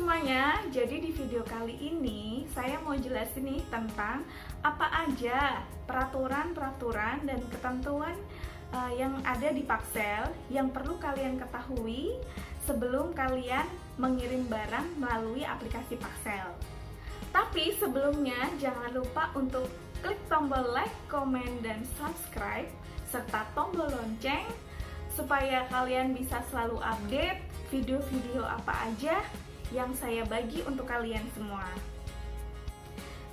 semuanya, jadi di video kali ini saya mau jelasin nih tentang apa aja peraturan-peraturan dan ketentuan yang ada di Paxel yang perlu kalian ketahui sebelum kalian mengirim barang melalui aplikasi Paxel. Tapi sebelumnya jangan lupa untuk klik tombol like, komen, dan subscribe serta tombol lonceng supaya kalian bisa selalu update video-video apa aja yang saya bagi untuk kalian semua.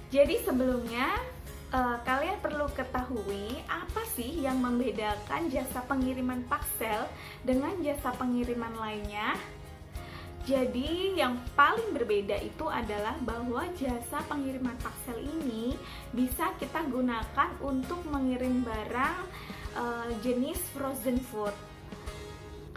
Jadi sebelumnya kalian perlu ketahui apa sih yang membedakan jasa pengiriman Paxel dengan jasa pengiriman lainnya. Jadi yang paling berbeda itu adalah bahwa jasa pengiriman Paxel ini bisa kita gunakan untuk mengirim barang jenis frozen food.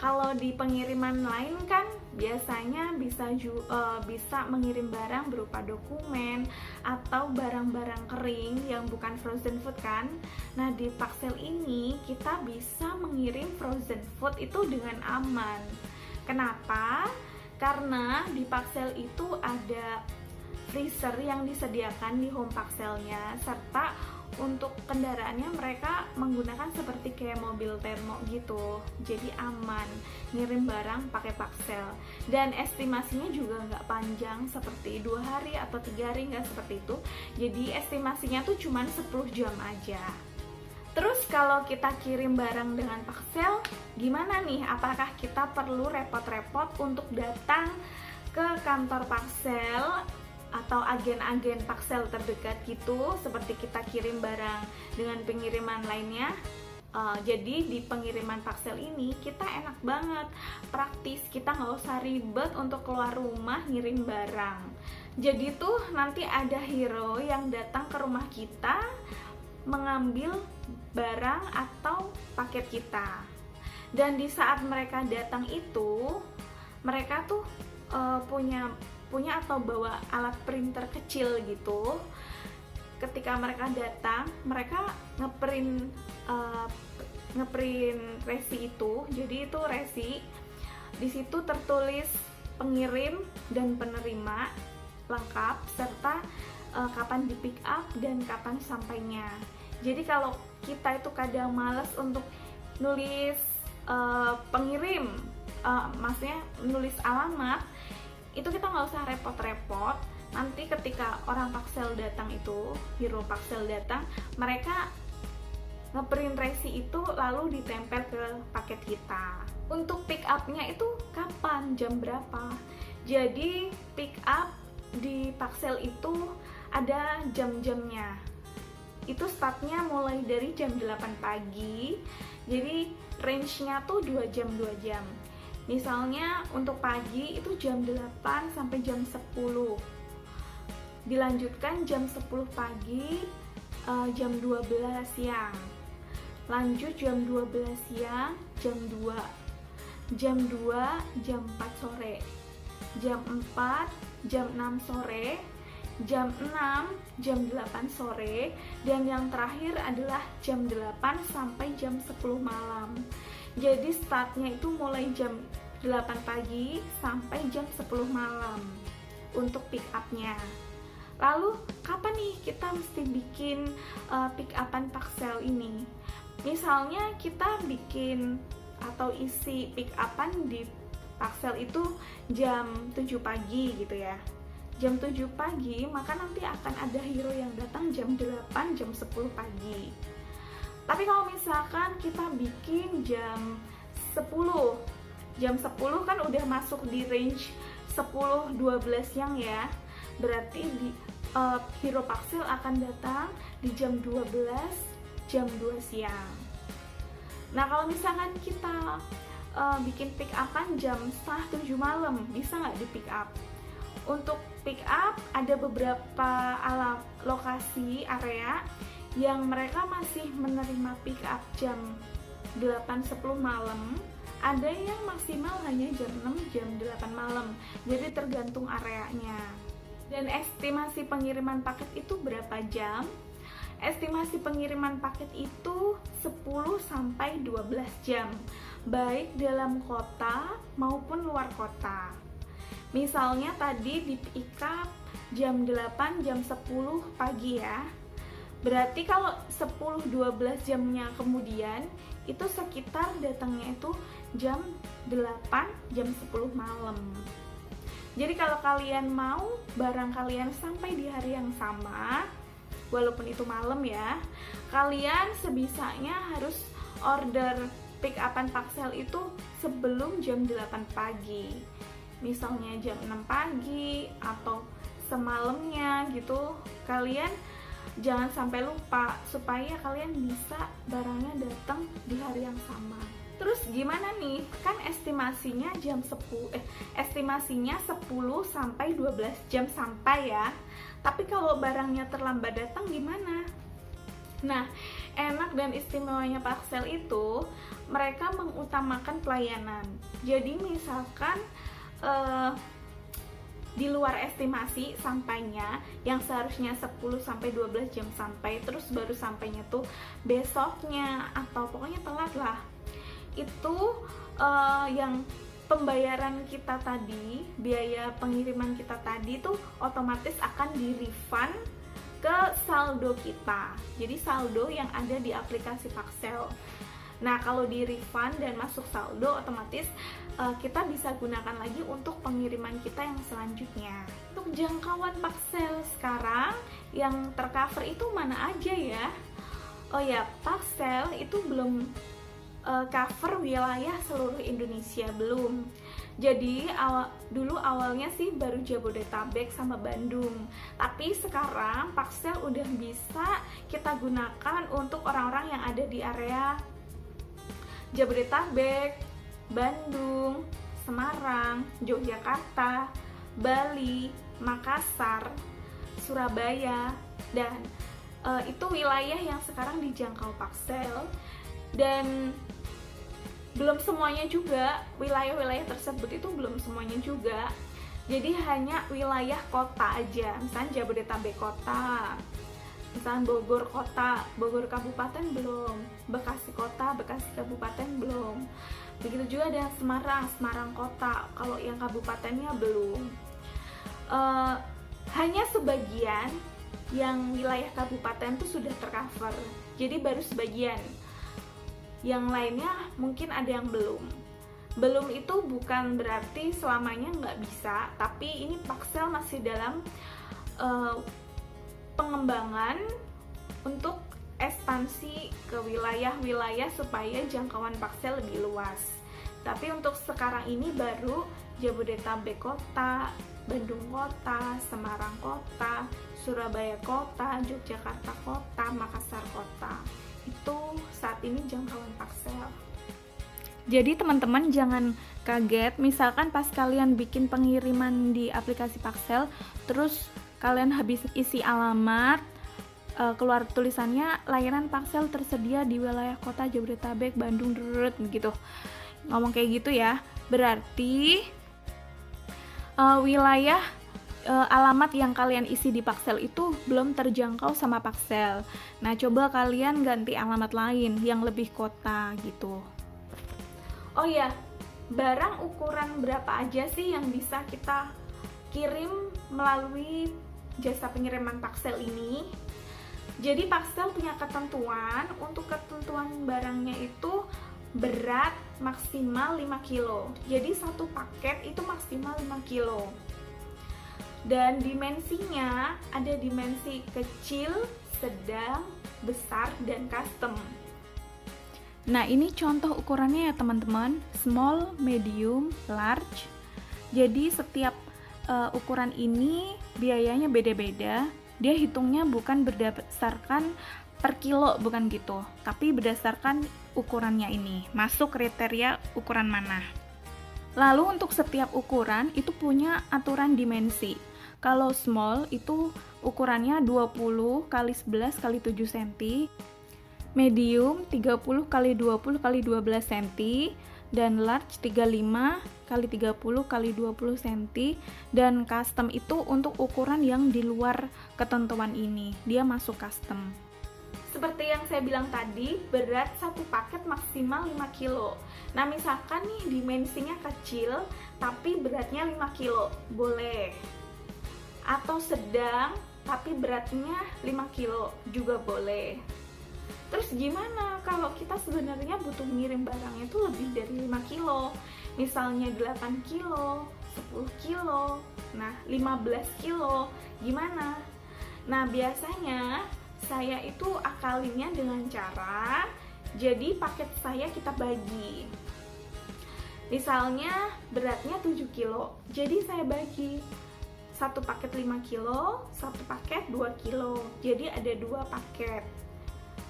Kalau di pengiriman lain kan biasanya bisa mengirim barang berupa dokumen atau barang-barang kering yang bukan frozen food kan. Nah, di Paxel ini kita bisa mengirim frozen food itu dengan aman. Kenapa? Karena di Paxel itu ada freezer yang disediakan di home Paxelnya, serta untuk kendaraannya mereka menggunakan seperti kayak mobil termo gitu, jadi aman ngirim barang pakai Paxel. Dan estimasinya juga nggak panjang seperti 2 hari atau 3 hari, nggak seperti itu. Jadi estimasinya tuh cuman 10 jam aja. Terus kalau kita kirim barang dengan Paxel, gimana nih? Apakah kita perlu repot-repot untuk datang ke kantor Paxel atau agen-agen Paxel terdekat gitu, seperti kita kirim barang dengan pengiriman lainnya? Jadi di pengiriman Paxel ini kita enak banget, praktis, kita nggak usah ribet untuk keluar rumah ngirim barang. Jadi tuh nanti ada hero yang datang ke rumah kita mengambil barang atau paket kita. Dan di saat mereka datang itu, mereka tuh punya atau bawa alat printer kecil gitu. Ketika mereka datang, mereka ngeprint resi itu. Jadi itu resi. Di situ tertulis pengirim dan penerima lengkap serta kapan di pick up dan kapan sampainya. Jadi kalau kita itu kadang males untuk nulis pengirim, maksudnya nulis alamat, itu kita nggak usah repot-repot. Nanti ketika orang Paxel datang itu, hero Paxel datang, mereka ngeprint resi itu lalu ditempel ke paket kita. Untuk pick up-nya itu kapan, jam berapa? Jadi pick up di Paxel itu ada jam-jamnya. Itu startnya mulai dari jam 8 pagi. Jadi range-nya tuh 2 jam. Misalnya untuk pagi itu jam 8 sampai jam 10. Dilanjutkan jam 10 pagi, jam 12 siang. Lanjut jam 12 siang, jam 2. Jam 2, jam 4 sore. Jam 4, jam 6 sore. Jam 6, jam 8 sore. Dan yang terakhir adalah jam 8 sampai jam 10 malam. Jadi startnya itu mulai jam 8 pagi sampai jam 10 malam untuk pick up-nya. Lalu kapan nih kita mesti bikin pick up-an Paxel ini? Misalnya kita bikin atau isi pick up-an di Paxel itu jam 7 pagi gitu ya. Jam 7 pagi, maka nanti akan ada hero yang datang jam 8, jam 10 pagi. Tapi kalau misalkan kita bikin jam 10 kan udah masuk di range 10-12 siang ya. Berarti hero Paxel akan datang di jam 12, jam 2 siang. Nah, kalau misalkan kita bikin pick up-an jam setengah 7 malam, bisa nggak di pick up? Untuk pick up ada beberapa lokasi area yang mereka masih menerima pick up jam 8-10 malam. Ada yang maksimal hanya jam 6, jam 8 malam. Jadi tergantung areanya. Dan estimasi pengiriman paket itu berapa jam? Estimasi pengiriman paket itu 10-12 jam, baik dalam kota maupun luar kota. Misalnya tadi di pick up jam 8, jam 10 pagi ya. Berarti kalau 10-12 jamnya kemudian itu sekitar datangnya itu jam 8, jam 10 malam. Jadi kalau kalian mau barang kalian sampai di hari yang sama, walaupun itu malam ya, kalian sebisanya harus order pick upan parcel itu sebelum jam 8 pagi. Misalnya jam 6 pagi atau semalamnya gitu. Kalian jangan sampai lupa supaya kalian bisa barangnya datang di hari yang sama. Terus gimana nih? Kan estimasinya estimasinya 10 sampai 12 jam sampai ya. Tapi kalau barangnya terlambat datang gimana? Nah, enak dan istimewanya parcel itu mereka mengutamakan pelayanan. Jadi misalkan di luar estimasi sampainya yang seharusnya 10 sampai 12 jam sampai, terus baru sampainya tuh besoknya atau pokoknya telat lah. Itu yang pembayaran kita tadi, biaya pengiriman kita tadi tuh otomatis akan di-refund ke saldo kita. Jadi saldo yang ada di aplikasi Paxel. Nah, kalau di-refund dan masuk saldo, otomatis kita bisa gunakan lagi untuk pengiriman kita yang selanjutnya. Untuk jangkauan Paxel sekarang yang tercover itu mana aja ya? Oh ya, Paxel itu belum cover wilayah seluruh Indonesia, belum. Jadi dulu awalnya sih baru Jabodetabek sama Bandung. Tapi sekarang Paxel udah bisa kita gunakan untuk orang-orang yang ada di area Jabodetabek, Bandung, Semarang, Yogyakarta, Bali, Makassar, Surabaya, dan itu wilayah yang sekarang dijangkau Paxel. Dan belum semuanya juga, wilayah-wilayah tersebut itu belum semuanya juga. Jadi hanya wilayah kota aja, misalnya Jabodetabek kota, misalnya Bogor kota, Bogor kabupaten belum, Bekasi kota, Bekasi kabupaten belum. Begitu juga dengan Semarang, Semarang kota, kalau yang kabupatennya belum. Hanya sebagian yang wilayah kabupaten tuh sudah tercover, jadi baru sebagian. Yang lainnya mungkin ada yang belum. Belum itu bukan berarti selamanya nggak bisa, tapi ini Paxel masih dalam pengembangan untuk ekspansi ke wilayah-wilayah supaya jangkauan Paxel lebih luas. Tapi untuk sekarang ini baru Jabodetabek kota, Bandung kota, Semarang kota, Surabaya kota, Yogyakarta kota, Makassar kota. Itu saat ini jangkauan Paxel. Jadi teman-teman jangan kaget misalkan pas kalian bikin pengiriman di aplikasi Paxel, terus kalian habis isi alamat, keluar tulisannya layanan Paxel tersedia di wilayah kota Jabodetabek, Bandung, gitu. Ngomong kayak gitu ya, berarti wilayah alamat yang kalian isi di Paxel itu belum terjangkau sama Paxel. Nah, coba kalian ganti alamat lain yang lebih kota gitu. Oh ya, barang ukuran berapa aja sih yang bisa kita kirim melalui jasa pengiriman Paxel ini? Jadi Paxel punya ketentuan, untuk ketentuan barangnya itu berat maksimal 5 kilo. Jadi satu paket itu maksimal 5 kilo. Dan dimensinya ada dimensi kecil, sedang, besar, dan custom. Nah, ini contoh ukurannya ya teman-teman, small, medium, large. Jadi setiap ukuran ini biayanya beda-beda. Dia hitungnya bukan berdasarkan per kilo, bukan gitu, tapi berdasarkan ukurannya ini, masuk kriteria ukuran mana. Lalu untuk setiap ukuran itu punya aturan dimensi. Kalau small itu ukurannya 20 x 11 x 7 cm, medium 30 x 20 x 12 cm, dan large 35 x 30 x 20 cm, dan custom itu untuk ukuran yang di luar ketentuan ini, dia masuk custom. Seperti yang saya bilang tadi, berat satu paket maksimal 5 kilo. Nah, misalkan nih dimensinya kecil, tapi beratnya 5 kilo, boleh. Atau sedang, tapi beratnya 5 kilo, juga boleh. Terus gimana kalau kita sebenarnya butuh ngirim barangnya itu lebih dari 5 kilo? Misalnya 8 kilo, 10 kilo, nah 15 kilo, gimana? Nah, biasanya saya itu akalinnya dengan cara jadi paket saya kita bagi. Misalnya beratnya 7 kilo, jadi saya bagi satu paket 5 kilo, satu paket 2 kilo, jadi ada 2 paket.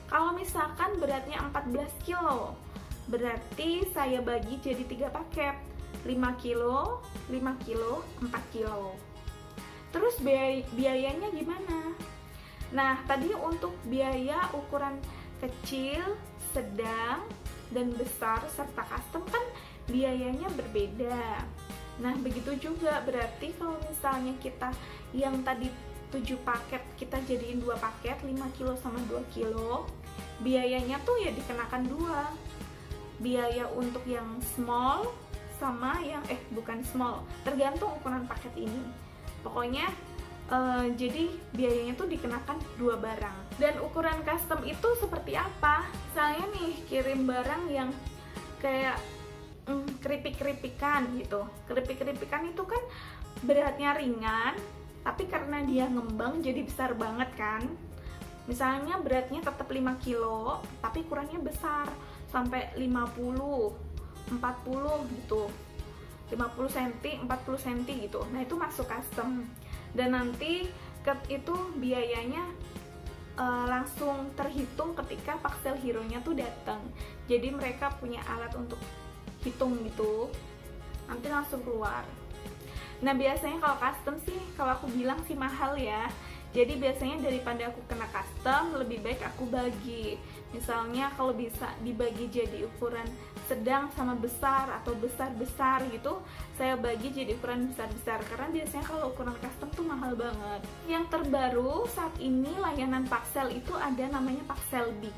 Kalau misalkan beratnya 14 kilo, berarti saya bagi jadi 3 paket, 5 kilo, 5 kilo, 4 kilo. Terus biayanya gimana? Nah, tadi untuk biaya ukuran kecil, sedang, dan besar serta custom kan biayanya berbeda. Nah, begitu juga berarti kalau misalnya kita yang tadi 7 paket kita jadiin 2 paket, 5 kilo sama 2 kilo, biayanya tuh ya dikenakan 2. Biaya untuk yang small sama yang bukan small, tergantung ukuran paket ini. Pokoknya jadi biayanya tuh dikenakan 2 barang. Dan ukuran custom itu seperti apa? Saya nih kirim barang yang kayak keripik-keripikan gitu. Keripik-keripikan itu kan beratnya ringan, tapi karena dia ngembang jadi besar banget kan. Misalnya beratnya tetap 5 kilo, tapi ukurannya besar sampai 50, 40 gitu. 50 cm, 40 cm gitu. Nah, itu masuk custom. Dan nanti itu biayanya langsung terhitung ketika Paxel Hero-nya tuh datang. Jadi mereka punya alat untuk hitung gitu. Nanti langsung keluar. Nah, biasanya kalau custom sih, kalau aku bilang sih mahal ya. Jadi biasanya daripada aku kena custom, lebih baik aku bagi. Misalnya kalau bisa dibagi jadi ukuran sedang sama besar atau besar-besar gitu, saya bagi jadi ukuran besar-besar. Karena biasanya kalau ukuran custom tuh mahal banget. Yang terbaru saat ini layanan Paxel itu ada namanya Paxel Big.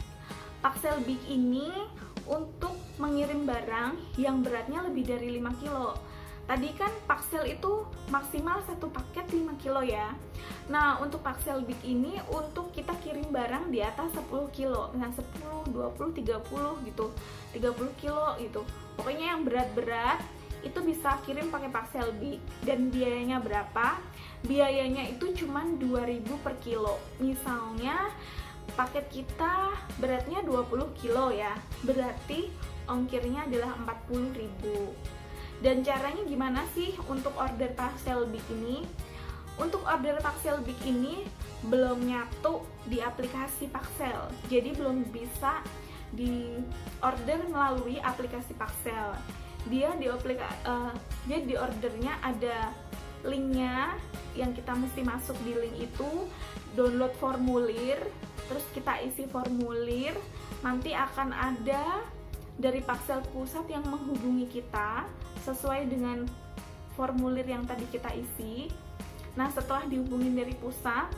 Paxel Big ini untuk mengirim barang yang beratnya lebih dari 5 kilo. Tadi kan Paxel itu maksimal satu paket 5 kilo ya. Nah, untuk Paxel Big ini untuk kita kirim barang di atas 10 kilo. Nah, 10, 20, 30 gitu. 30 kilo gitu. Pokoknya yang berat-berat itu bisa kirim pakai Paxel Big. Dan biayanya berapa? Biayanya itu cuma 2.000 per kilo. Misalnya paket kita beratnya 20 kilo ya. Berarti ongkirnya adalah 40.000. Dan caranya gimana sih untuk order Paxel Big ini? Untuk order Paxel Big ini belum nyatu di aplikasi Paxel, jadi belum bisa di order melalui aplikasi Paxel. Dia di ordernya ada linknya, yang kita mesti masuk di link itu, download formulir, terus kita isi formulir, nanti akan ada dari Paxel pusat yang menghubungi kita sesuai dengan formulir yang tadi kita isi. Nah, setelah dihubungin dari pusat,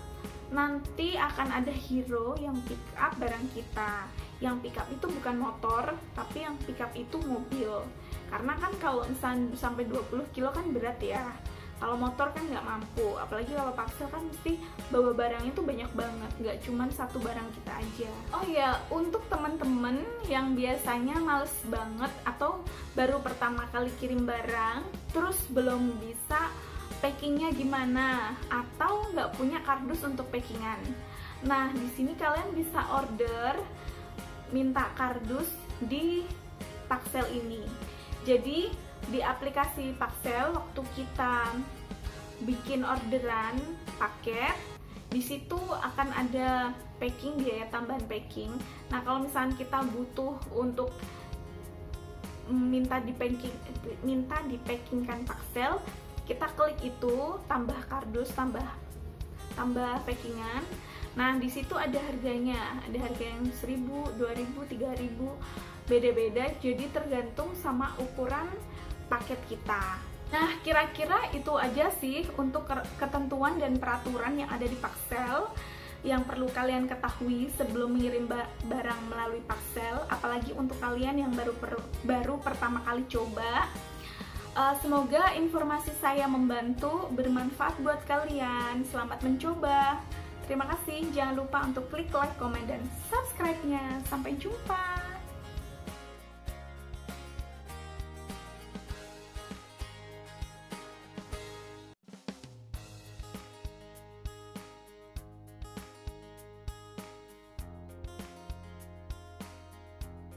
nanti akan ada hero yang pick up barang kita. Yang pick up itu bukan motor, tapi yang pick up itu mobil. Karena kan kalau misalnya sampai 20 kilo kan berat ya. Kalau motor kan nggak mampu, apalagi kalau Paxel kan mesti bawa barangnya tuh banyak banget, nggak cuma satu barang kita aja. Oh ya, untuk teman-teman yang biasanya males banget atau baru pertama kali kirim barang, terus belum bisa packingnya gimana, atau nggak punya kardus untuk packingan. Nah, di sini kalian bisa order minta kardus di Paxel ini. Jadi di aplikasi Paxel waktu kita bikin orderan paket, di situ akan ada packing, biaya tambahan packing. Nah, kalau misalnya kita butuh untuk minta dipackingkan Paxel, kita klik itu, tambah kardus, tambah packingan. Nah, di situ ada harganya, ada harga yang 1.000, 2.000, 3.000, beda-beda. Jadi tergantung sama ukuran paket kita. Nah, kira-kira itu aja sih untuk ketentuan dan peraturan yang ada di Paxel. yang perlu kalian ketahui sebelum mengirim barang melalui parcel, apalagi untuk kalian yang baru pertama kali coba. Semoga informasi saya membantu, bermanfaat buat kalian. Selamat mencoba. Terima kasih. Jangan lupa untuk klik like, komen, dan subscribe-nya. Sampai jumpa.